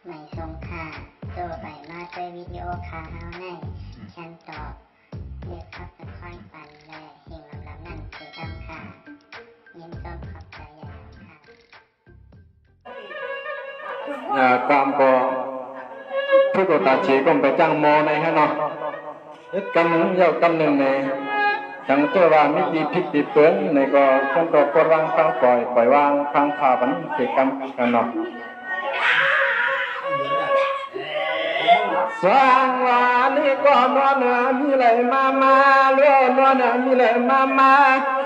ไม่ทรงค่าตัวใบมาด้วยวิดีโอคาเฮาในฉันตอบเลือกขับตะค่อยปันและเฮงลำนั่นคือดำค่ะยินต้นขอบใจอย่างค่ะความก็ทุกตาชีก็ไปจ้างโมในฮะเนาะกำหนึ่งเยาวกำหนึ่งในจังเจ้าว่ามิติพิจิตเปื้อนในก็คงก็ปวดวางฟังปล่อยวางฟังผ่าบันเกกรรมกันเนาะสว่างวานี่ก็นวลมีเลยมาเลื่อนวลมีเลยมา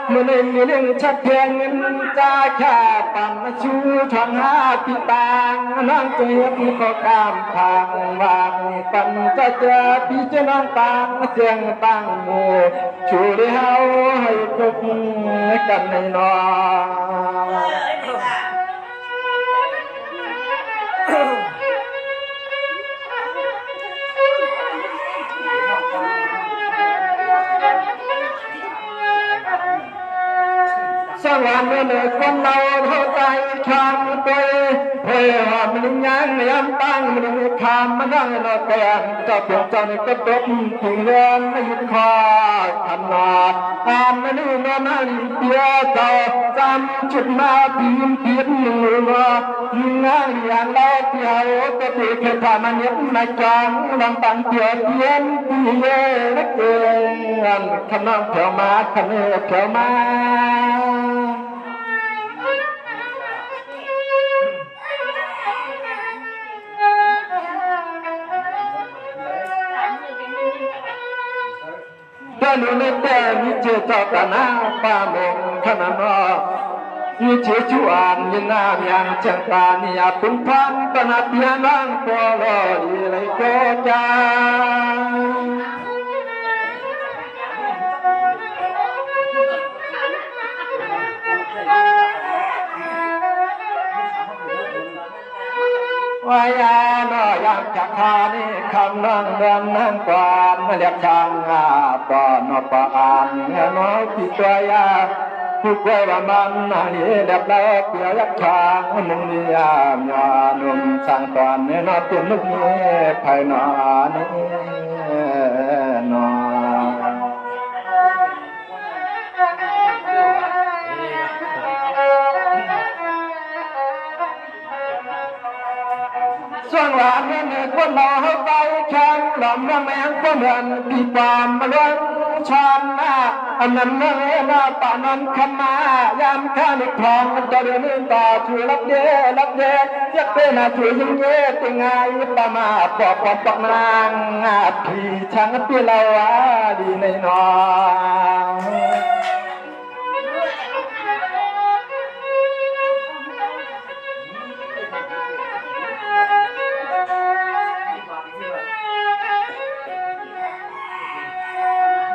เมื่อในมีเรื่องชัดเพียงเงินจ่าค่าปั่นชูทางหาที่ต่างนั่งเจียบก็กามทางวางปั่นจะเจอพี่จะน้องต่างเจียงต่างหมู่ชูได้เฮาให้ทุกกันในนอสร้างวันเมื่อเลิกคนเราเข้าใจช่างตัวเพื่อมันยังยำตั้งมันคำมันนั่งนอนแต่เจ้าเพียงเจ้าในกระตุกถึงเรือนไม่หยุดคอขนาดตามมันนี่นอนนั่งเปียเจ้าจำจุดมาพิมพ์เพียนหนึ่งว่าง่ายอย่างเราเที่ยวก็ตีแค่ผ่านมันยับในจังลำตังเพียนเพียนที่เย่นักเกินขนมเถียวมาขนมเถียวมาเดินในแต่มีเจตตนาป่ามงขนาดน้อมีเจชวนยินนามยังจังตานิยาปุ่นพันตนาเพียนังปอลอยเลยโกจาวายานอยากจักขานี่คำนั่งเดินนั่งกวานมาเรียกช่างปอนปานเงาน้อยที่ตัวยาผู้กวยว่ามันนี่เรียบแล้วเปียยักช่างมุงนิยามยานุ่มสร้างตอนเนื้อเต็มลึกนี้ภายนอนี่นอส่วนหวานเงินคนเราเข้าไปแข่งหล่อมแมงก็เหมือนปีปามมาล้วนชานหน้าอันนั้นเนื้อหน้าป่านั้นขมายามข้าในคลองมันจะเดินต่อช่วยรับเย่จะเป็นช่วยยิ่งเย่ติงไงประมาปอบปอกนางพี่ช่างพี่เราดีในนอ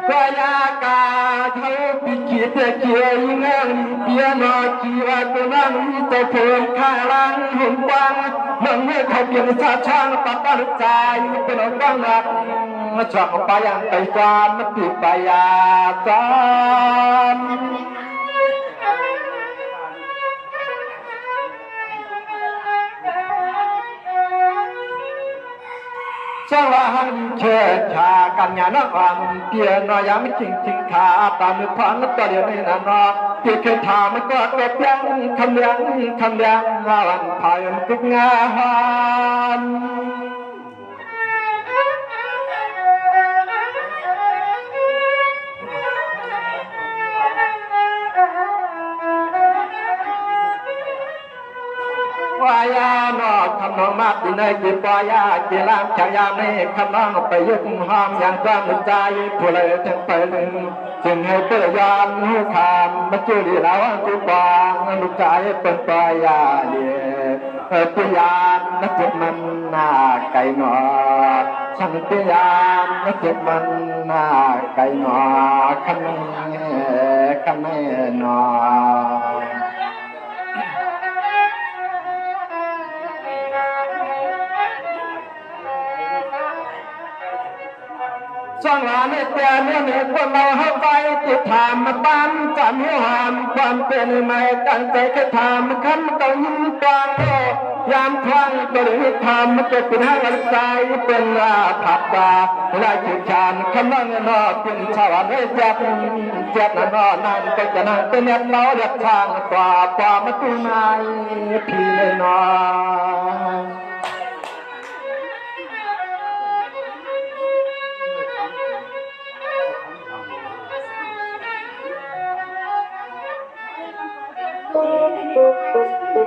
ก็ยากาเขาปิดขีดเกี่ยวยิ่งเงี้ยเปียนอจีว่าตัวนั่งมีแต่เพื่อนข้าลังหุ่นบังเมื่อเมื่อเขาเปลี่ยนชาช่างปัดปัดใจเป็นองค์บังหนักมาชอบไปยังไปจามมาติดไปยาจามสว่างเชิดชากันยานักอ่อนเตียนอยามจริงขาตามมือพันตัวเดียวนี่นะนอที่เคยถามมันก็เก็บยังคำยังงานพายมันทุกงานวายานอคำน้องมาปีในกีปายากีรามชายามในคำน้องไปยุกหอมอย่างความมุ่งใจผู้เลยถึงไปลึงจึงให้เปิดยานหูคำมาจุลีแล้วกูปางลูกใจเป็นปายาเดียปุยานนักเจ็บมันหน้าไก่หนอช่างปุยานนักเจ็บมันหน้าไก่หนอคำไม่หนอ สร้างหลานให้แต่เมื่อหนึ่งคนเราเข้าไปติดถามมาบ้านจันหัวหามความเป็นใหม่ตั้งใจแค่ถามคำต้องยิ้มกลางโลกย ยามครั้งตัวหรือทำมันจะเป็นห้างอันใจเป็นผับตาลายขีดชานคำนั่งนอเป็นชาวบ้านเจ็บนั่นนอนั่นก็จะนั่งเป็นเน็ตเล้าเด็กทางกว่ามาตุ้งนายพี่เลยนอ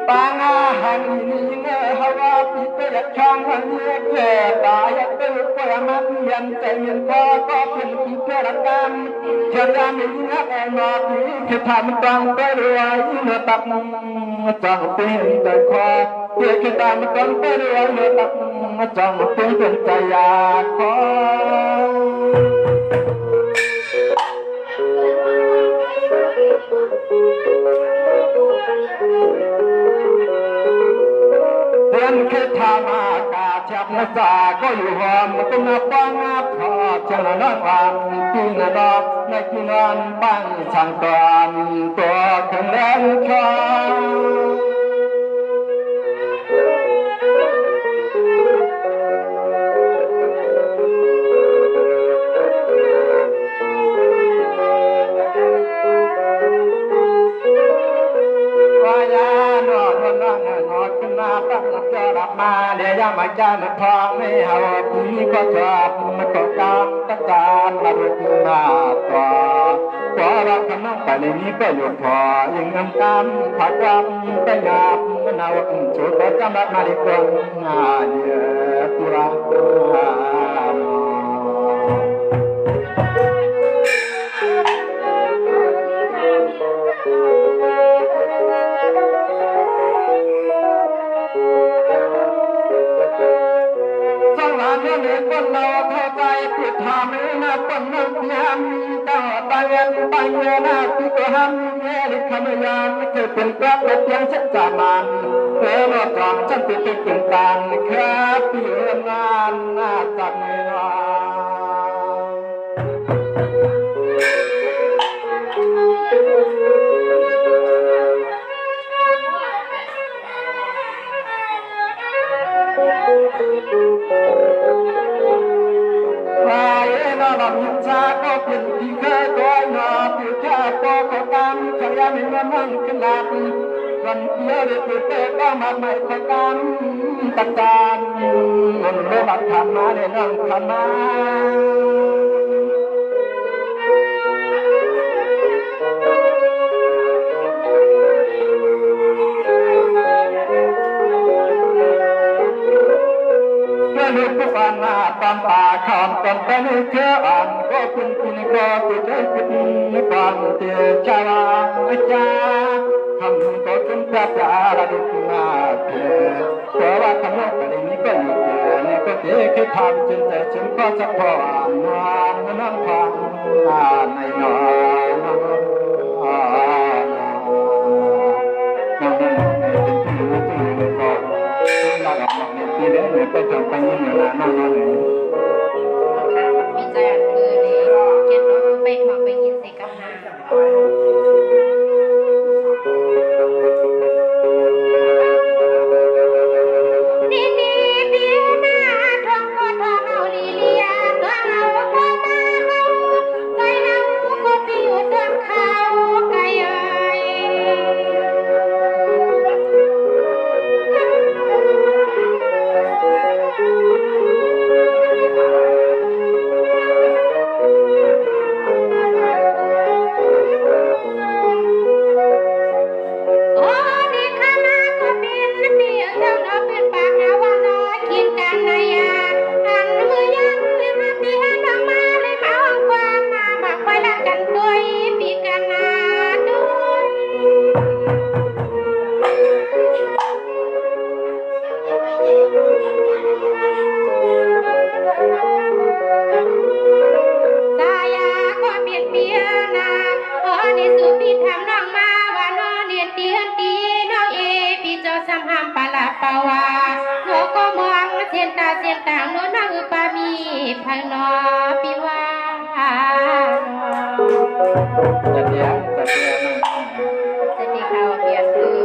ปางอาหันนี่เงาฮาวาปิเตยช่างหันเยเกตายเตยกวยมันยันใจยันก็เป็นปิเตรักันเชื่อรามิงักเองว่าปีแค่ทำตังไปรวยเนื้อตักจังเป็นใจคอเพื่อแค่ทำตังไปรวยเนื้อตักจังเป็นใจอยากขอเดินแค่ทางอากาศจับนาซาก็อยู่หอมก็นับปังอับพอเจ้าหน้าวันปีนาดอกในกินวันบังช่างตอนตัวแข็งแรงคอมาเดี๋ยวยามอาจารย์ทองให้เอาปีก็ชอบมันก็ตามตะการระลึกมาต่อขอรักคำนั้นแต่ในนี้ก็อยู่พอยังงามตามผักรำไปงามมันเอาชุดประจำรักมาดีกว่าเยอะตุลาคนเราเข้าใจผิดทำให้หน้าคนนึกยามมีต่อตาเงินไปเงินหน้าที่ก็ห้ามแง่ดิคำยานไม่เคยเป็นกระเพียงฉันจะมันเพื่อมาก่อนฉันติดติดตามครับเพื่องานหน้าจักไม่รอลำชาก็เป็นที่เคยก้อยนอที่แค่พอเขาตามขยันเงินมันขนาดวันเดียวได้ติดเตะก็มาใหม่ขกันตัดจานมันเริ่มทำมาในนั่งขมาลูกผู้ฟังตามป่าคำตอนเป็นเชื่ออ่านก็คุณก็คุณใจคุณฟังเตียชาวจาทำก็คุณพระจาระดุมาเถิดเพราะว่าคำนั้นกันนี้ก็อยู่เกินก็เด็กที่ทำจนแต่ฉันก็จะพอนอนนั่งฟังในนอนที่เดินไปทำไปยิ่งนานนานเลยมีใจอันคือเลยเก็บน้องไปถอดไปยินเสกำนาดีดีดีนาทองก็ทองเอาลีเลียตัวเราก็ตาเราใจเราก็ไปอยู่เดิมเขาไกลปาวาโนก็มองเสียนตาเสียนต่างโนนังปามีพังนอปิวาจะเดียวนั่งจะมีข่าวเปลี่ยนคือ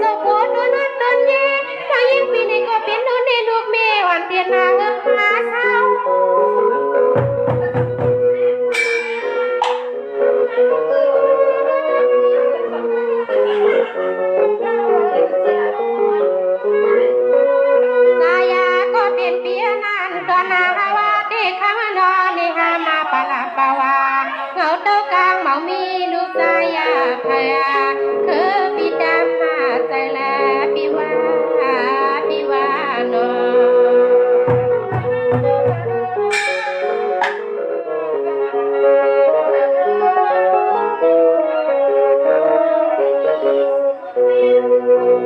โซโคตัวนอนตนเย่บางยิ่งปีนี้ก็เป็นนุ่นในลูกเมย์วันเปลี่ยนหน้าเอิบหาเศร้าสายาก็เป็นเปียนานตอนนาฮาวาเด็กข้ามานอนในหามาปะลาปะวาเงาเต้ากลางเมามีลูกสายาพยาคือปีดำมาใจแลปีวาโน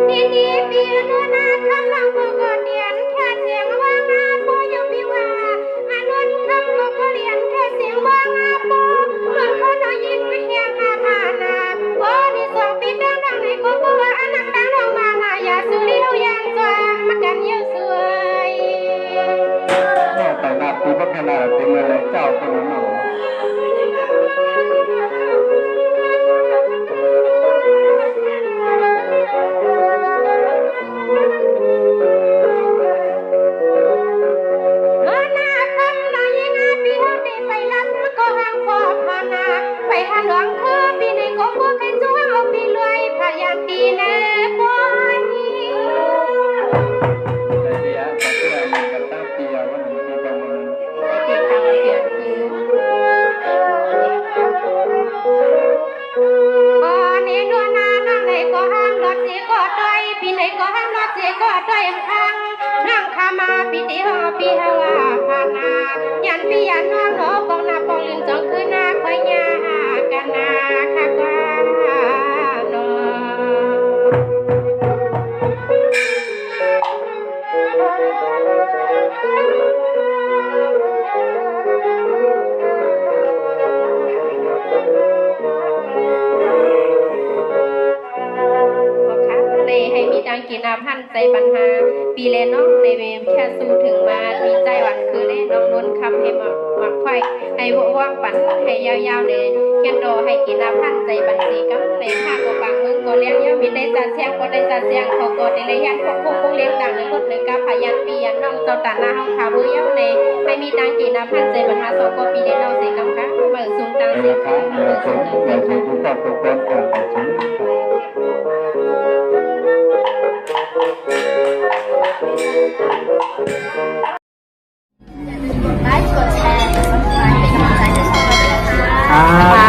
นี่เปียโนนาคำลังพอกอดเดียนแค่เสียงว่างาโปยปีวาอนุนคำก็เรียนแค่เสียงว่างาโปเหมือนเขาน้อยยิ่งไม่เฮียงมาพานาโอ้นี่สองปีดังในก็เพราะว่าอนักดังลงมาอย่าสุริยยังจางมากันเยอะสวย แม่แต่นาปีพัฒนาเป็นอะไรเจ้าคนนั้นหนอไปหาหลวงคือปีในก็พวกให้จ้วงเอาปีรวยพยานตีแน่ปอย ไอเดียแต่เพื่อนมันกันตั้งเปียวันนี้ปีประมาณ ไอเด็กทางเปลี่ยนคือพอเนนัวนาน้องไหนก็ห้ามรถเสียก็ต้อยปีไหนก็ห้ามรถเสียก็ต้อยทางนั่งขามาปีตีหอปีฮาวาพานายันปียันน้องหนอปองนาปองลิงจองคือนาคอยยากันนาคากว่าโนให้มีดังกินอาพันใจปัญหาปีเลน้องในเวมแค่สู้ถึงมามีใจหวัดคือเล่น้องล้นคำให้หมักไข่ให้ว่างปันให้ยาวๆเลยแค่โดให้กินอาพันใจบันสีกับในข้าก็บางเมืองก็เลี้ยงย่อมีได้จัดเสียงก็ได้จัดเสียงเขาก็ได้เลยยันพวกเลี้ยงดังในรถเลยกับพยันปียันน้องเจ้าตาหน้าห้องขามือย่ำในให้มีดังกินอาพันใจปัญหาสองก็ปีเลน้องเสียกำค่ะเบิกสูงตัง เอ เสีย อครับเออผมอยากจะรู้ว่าตัวเป็นการตัดสินไลค์กดแชร์กด subscribe เป็นกำลังใจให้ช่องเราด้วยนะคะ ครับ